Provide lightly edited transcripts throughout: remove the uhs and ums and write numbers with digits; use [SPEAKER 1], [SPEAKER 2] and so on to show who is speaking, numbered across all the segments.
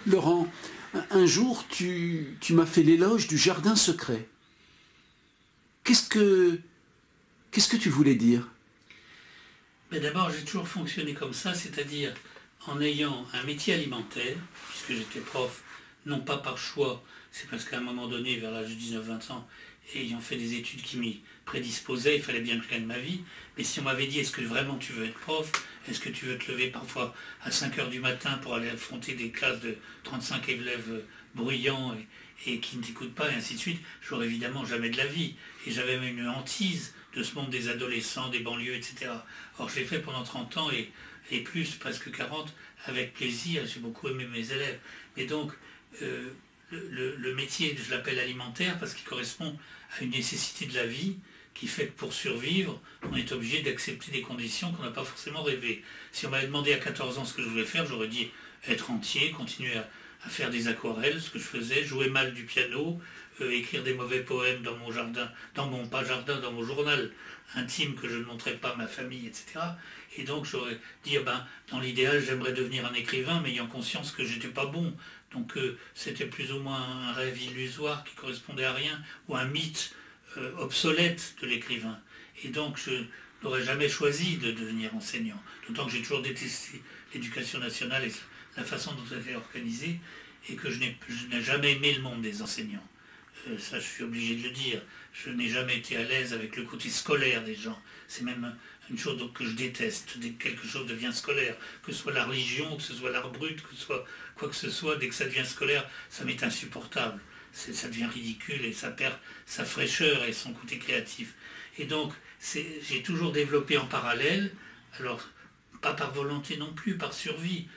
[SPEAKER 1] Laurent, un jour, tu m'as fait l'éloge du jardin secret. Qu'est-ce que tu voulais dire?
[SPEAKER 2] Mais d'abord, j'ai toujours fonctionné comme ça, c'est-à-dire en ayant un métier alimentaire, puisque j'étais prof, non pas par choix, c'est parce qu'à un moment donné, vers l'âge de 19-20 ans, ayant fait des études qui m'y prédisposaient, il fallait bien que je gagne ma vie. Mais si on m'avait dit, est-ce que vraiment tu veux être prof? Est-ce que tu veux te lever parfois à 5 heures du matin pour aller affronter des classes de 35 élèves bruyants et qui ne t'écoutent pas, et ainsi de suite? J'aurais évidemment jamais de la vie. Et j'avais même une hantise de ce monde des adolescents, des banlieues, etc. Or, je l'ai fait pendant 30 ans et plus, presque 40, avec plaisir. J'ai beaucoup aimé mes élèves. Et donc, le métier, je l'appelle alimentaire parce qu'il correspond à une nécessité de la vie qui fait que pour survivre, on est obligé d'accepter des conditions qu'on n'a pas forcément rêvées. Si on m'avait demandé à 14 ans ce que je voulais faire, j'aurais dit être entier, continuer à faire des aquarelles, ce que je faisais, jouer mal du piano, écrire des mauvais poèmes dans mon jardin, dans mon journal intime que je ne montrais pas à ma famille, etc. Et donc j'aurais dit, dans l'idéal, j'aimerais devenir un écrivain, mais ayant conscience que j'étais pas bon. Donc c'était plus ou moins un rêve illusoire qui correspondait à rien, ou un mythe obsolète de l'écrivain. Et donc je n'aurais jamais choisi de devenir enseignant. D'autant que j'ai toujours détesté l'éducation nationale et la façon dont elle est organisée, et que je n'ai jamais aimé le monde des enseignants. Ça, je suis obligé de le dire. Je n'ai jamais été à l'aise avec le côté scolaire des gens. C'est même une chose que je déteste. Dès que quelque chose devient scolaire, que ce soit la religion, que ce soit l'art brut, que ce soit quoi que ce soit, dès que ça devient scolaire, ça m'est insupportable. Ça devient ridicule et ça perd sa fraîcheur et son côté créatif. Et donc, j'ai toujours développé en parallèle, alors pas par volonté non plus, par survie,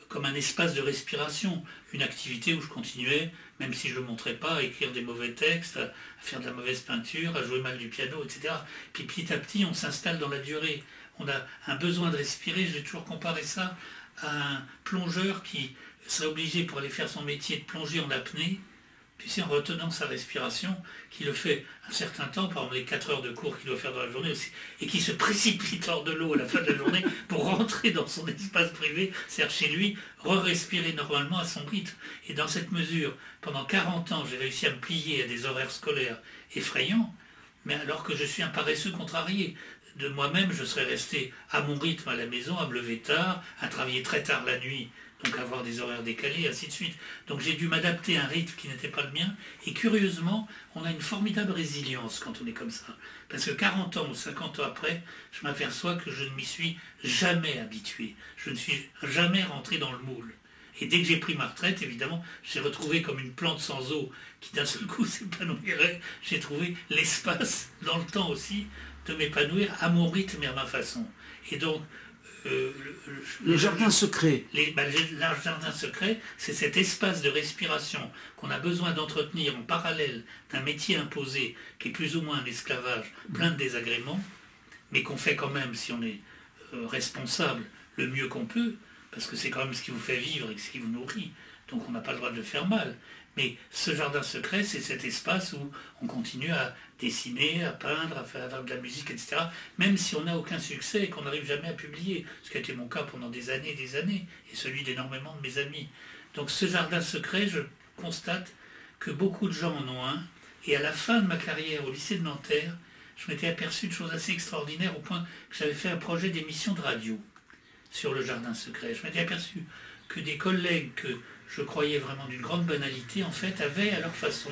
[SPEAKER 2] comme un espace de respiration, une activité où je continuais, même si je ne le montrais pas, à écrire des mauvais textes, à faire de la mauvaise peinture, à jouer mal du piano, etc. Puis petit à petit, on s'installe dans la durée. On a un besoin de respirer. J'ai toujours comparé ça à un plongeur qui serait obligé, pour aller faire son métier, de plonger en apnée, tu sais, en retenant sa respiration, qui le fait un certain temps, par exemple les 4 heures de cours qu'il doit faire dans la journée aussi, et qui se précipite hors de l'eau à la fin de la journée pour rentrer dans son espace privé, c'est-à-dire chez lui, re-respirer normalement à son rythme. Et dans cette mesure, pendant 40 ans, j'ai réussi à me plier à des horaires scolaires effrayants, mais alors que je suis un paresseux contrarié. De moi-même, je serais resté à mon rythme à la maison, à me lever tard, à travailler très tard la nuit, donc avoir des horaires décalés, et ainsi de suite. Donc j'ai dû m'adapter à un rythme qui n'était pas le mien, et curieusement, on a une formidable résilience quand on est comme ça. Parce que 40 ans ou 50 ans après, je m'aperçois que je ne m'y suis jamais habitué. Je ne suis jamais rentré dans le moule. Et dès que j'ai pris ma retraite, évidemment, j'ai retrouvé comme une plante sans eau qui d'un seul coup s'épanouirait. J'ai trouvé l'espace, dans le temps aussi, de m'épanouir à mon rythme et à ma façon. Et donc,
[SPEAKER 1] le jardin secret.
[SPEAKER 2] Le jardin secret, c'est cet espace de respiration qu'on a besoin d'entretenir en parallèle d'un métier imposé, qui est plus ou moins un esclavage, plein de désagréments, mais qu'on fait quand même, si on est responsable, le mieux qu'on peut, parce que c'est quand même ce qui vous fait vivre et ce qui vous nourrit. Donc on n'a pas le droit de le faire mal. Mais ce jardin secret, c'est cet espace où on continue à dessiner, à peindre, à faire de la musique, etc. Même si on n'a aucun succès et qu'on n'arrive jamais à publier, ce qui a été mon cas pendant des années, et celui d'énormément de mes amis. Donc ce jardin secret, je constate que beaucoup de gens en ont un. Et à la fin de ma carrière au lycée de Nanterre, je m'étais aperçu de choses assez extraordinaires au point que j'avais fait un projet d'émission de radio sur le jardin secret. Je m'étais aperçu que des collègues que je croyais vraiment d'une grande banalité, en fait, avaient à leur façon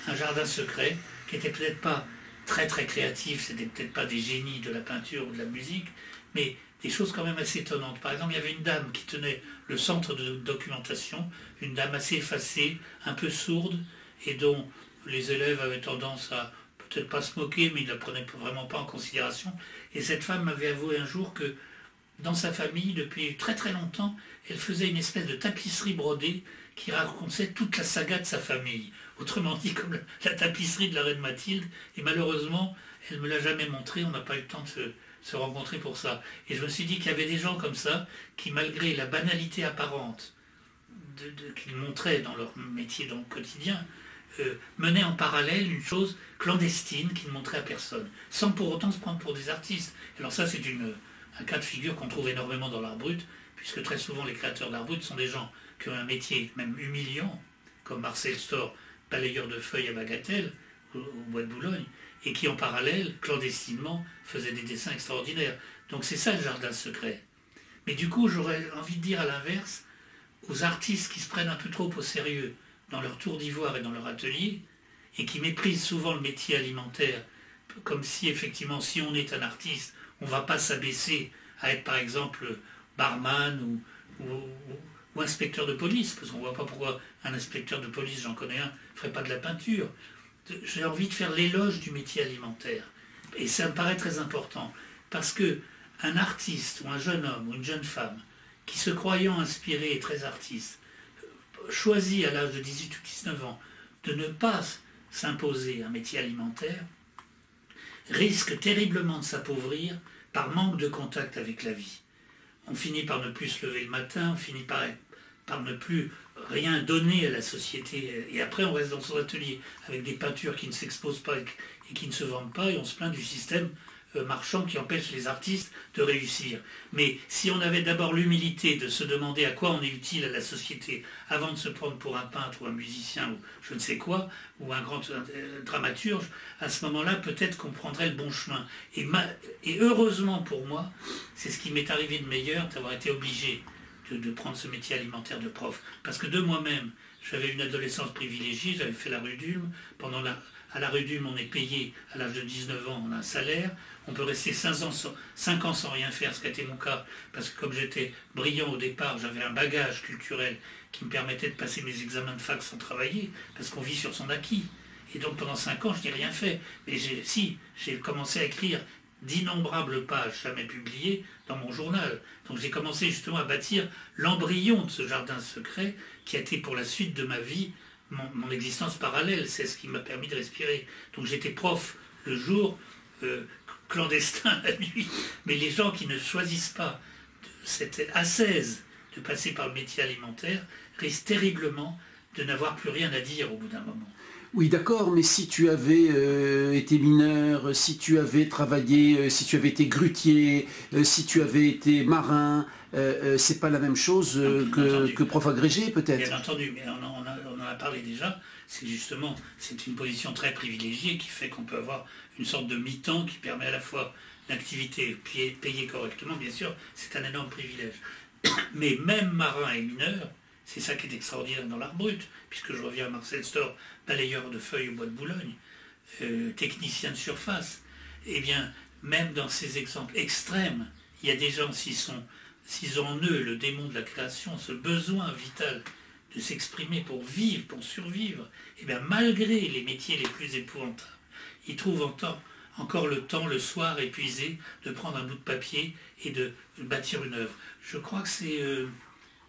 [SPEAKER 2] un jardin secret qui n'était peut-être pas très très créatif, c'était peut-être pas des génies de la peinture ou de la musique, mais des choses quand même assez étonnantes. Par exemple, il y avait une dame qui tenait le centre de documentation, une dame assez effacée, un peu sourde, et dont les élèves avaient tendance à peut-être pas se moquer, mais ils ne la prenaient vraiment pas en considération. Et cette femme m'avait avoué un jour que dans sa famille, depuis très très longtemps, elle faisait une espèce de tapisserie brodée qui racontait toute la saga de sa famille. Autrement dit, comme la tapisserie de la reine Mathilde. Et malheureusement, elle ne me l'a jamais montré, on n'a pas eu le temps de se rencontrer pour ça. Et je me suis dit qu'il y avait des gens comme ça, qui malgré la banalité apparente qu'ils montraient dans leur métier dans le quotidien, menaient en parallèle une chose clandestine qu'ils ne montraient à personne, sans pour autant se prendre pour des artistes. Alors ça, c'est un cas de figure qu'on trouve énormément dans l'art brut, puisque très souvent les créateurs d'art brut sont des gens qu'un métier même humiliant, comme Marcel Storr, balayeur de feuilles à Bagatelle, au bois de Boulogne, et qui en parallèle, clandestinement, faisait des dessins extraordinaires. Donc c'est ça le jardin secret. Mais du coup, j'aurais envie de dire à l'inverse, aux artistes qui se prennent un peu trop au sérieux dans leur tour d'ivoire et dans leur atelier, et qui méprisent souvent le métier alimentaire, comme si effectivement, si on est un artiste, on ne va pas s'abaisser à être par exemple barman ou inspecteur de police, parce qu'on ne voit pas pourquoi un inspecteur de police, j'en connais un, ne ferait pas de la peinture. J'ai envie de faire l'éloge du métier alimentaire. Et ça me paraît très important, parce que un artiste ou un jeune homme ou une jeune femme qui, se croyant inspiré et très artiste, choisit à l'âge de 18 ou 19 ans de ne pas s'imposer un métier alimentaire, risque terriblement de s'appauvrir par manque de contact avec la vie. On finit par ne plus se lever le matin, on finit par ne plus rien donner à la société, et après on reste dans son atelier avec des peintures qui ne s'exposent pas et qui ne se vendent pas, et on se plaint du système marchand qui empêche les artistes de réussir. Mais si on avait d'abord l'humilité de se demander à quoi on est utile à la société avant de se prendre pour un peintre ou un musicien ou je ne sais quoi, ou un grand dramaturge, à ce moment-là peut-être qu'on prendrait le bon chemin. Et heureusement pour moi, c'est ce qui m'est arrivé de meilleur, d'avoir été obligé de prendre ce métier alimentaire de prof. Parce que de moi-même, j'avais une adolescence privilégiée, j'avais fait la rue d'Ulm. À la rue d'Ulm, on est payé à l'âge de 19 ans, on a un salaire. On peut rester 5 ans sans rien faire, ce qui a été mon cas, parce que comme j'étais brillant au départ, j'avais un bagage culturel qui me permettait de passer mes examens de fac sans travailler, parce qu'on vit sur son acquis. Et donc pendant 5 ans, je n'ai rien fait. Mais j'ai commencé à écrire d'innombrables pages jamais publiées dans mon journal. Donc j'ai commencé justement à bâtir l'embryon de ce jardin secret qui a été pour la suite de ma vie mon existence parallèle. C'est ce qui m'a permis de respirer. Donc j'étais prof le jour, clandestin la nuit. Mais les gens qui ne choisissent pas cette ascèse de passer par le métier alimentaire risquent terriblement de n'avoir plus rien à dire au bout d'un moment.
[SPEAKER 1] Oui, d'accord, mais si tu avais été mineur, si tu avais travaillé, si tu avais été grutier, si tu avais été marin, c'est pas la même chose que prof agrégé, peut-être.
[SPEAKER 2] Bien entendu, mais on en a parlé déjà. C'est justement, c'est une position très privilégiée qui fait qu'on peut avoir une sorte de mi-temps qui permet à la fois l'activité payée correctement, bien sûr, c'est un énorme privilège. Mais même marin et mineur, c'est ça qui est extraordinaire dans l'art brut, puisque je reviens à Marcel Storr, balayeur de feuilles au bois de Boulogne, technicien de surface. Eh bien, même dans ces exemples extrêmes, il y a des gens, s'ils ont en eux le démon de la création, ce besoin vital de s'exprimer pour vivre, pour survivre, eh bien, malgré les métiers les plus épouvantables, ils trouvent encore le temps, le soir épuisé, de prendre un bout de papier et de bâtir une œuvre. Je crois que c'est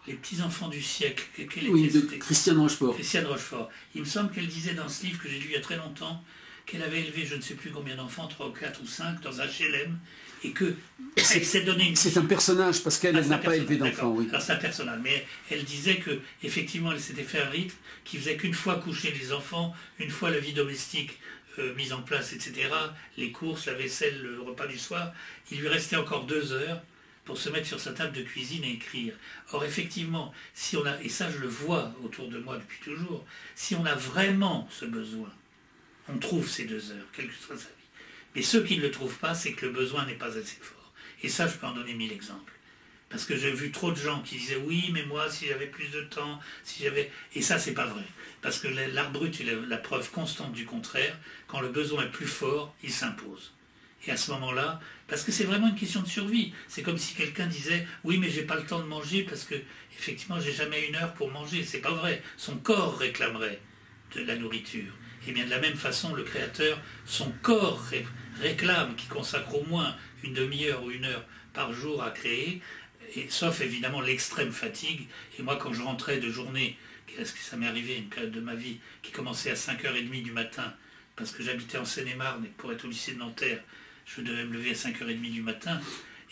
[SPEAKER 2] Les petits-enfants du siècle.
[SPEAKER 1] Oui, de Christiane Rochefort.
[SPEAKER 2] Christiane Rochefort. Il me semble qu'elle disait dans ce livre que j'ai lu il y a très longtemps qu'elle avait élevé je ne sais plus combien d'enfants, 3 ou 4 ou 5, dans un HLM, et que elle s'est donné une...
[SPEAKER 1] C'est un personnage, parce qu'elle n'a pas élevé d'enfants, oui.
[SPEAKER 2] Alors c'est un personnage, mais elle disait que effectivement elle s'était fait un rythme qui faisait qu'une fois couchés les enfants, une fois la vie domestique mise en place, etc., les courses, la vaisselle, le repas du soir, il lui restait encore 2 heures pour se mettre sur sa table de cuisine et écrire. Or effectivement, si on a, et ça je le vois autour de moi depuis toujours, si on a vraiment ce besoin, on trouve ces 2 heures, quelle que soit sa vie. Mais ceux qui ne le trouvent pas, c'est que le besoin n'est pas assez fort. Et ça, je peux en donner 1000 exemples. Parce que j'ai vu trop de gens qui disaient « oui, mais moi, si j'avais plus de temps, si j'avais... » Et ça, c'est pas vrai. Parce que l'art brut est la preuve constante du contraire. Quand le besoin est plus fort, il s'impose. Et à ce moment-là, parce que c'est vraiment une question de survie. C'est comme si quelqu'un disait « oui, mais j'ai pas le temps de manger parce que, effectivement, j'ai jamais 1 heure pour manger. » C'est pas vrai. Son corps réclamerait de la nourriture. Et bien de la même façon, le créateur, son corps réclame qu'il consacre au moins une demi-heure ou 1 heure par jour à créer, et, sauf évidemment l'extrême fatigue. Et moi, quand je rentrais de journée, est-ce que ça m'est arrivé, une période de ma vie qui commençait à 5h30 du matin, parce que j'habitais en Seine-et-Marne, et pour être au lycée de Nanterre, je devais me lever à 5h30 du matin,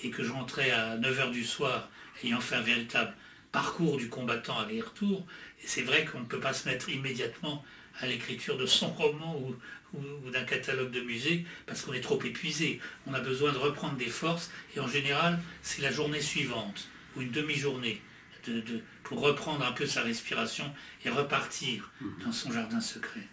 [SPEAKER 2] et que je rentrais à 9h du soir, ayant fait un véritable parcours du combattant aller-retour. Et c'est vrai qu'on ne peut pas se mettre immédiatement à l'écriture de son roman ou d'un catalogue de musée, parce qu'on est trop épuisé. On a besoin de reprendre des forces, et en général, c'est la journée suivante, ou une demi-journée, pour reprendre un peu sa respiration et repartir dans son jardin secret.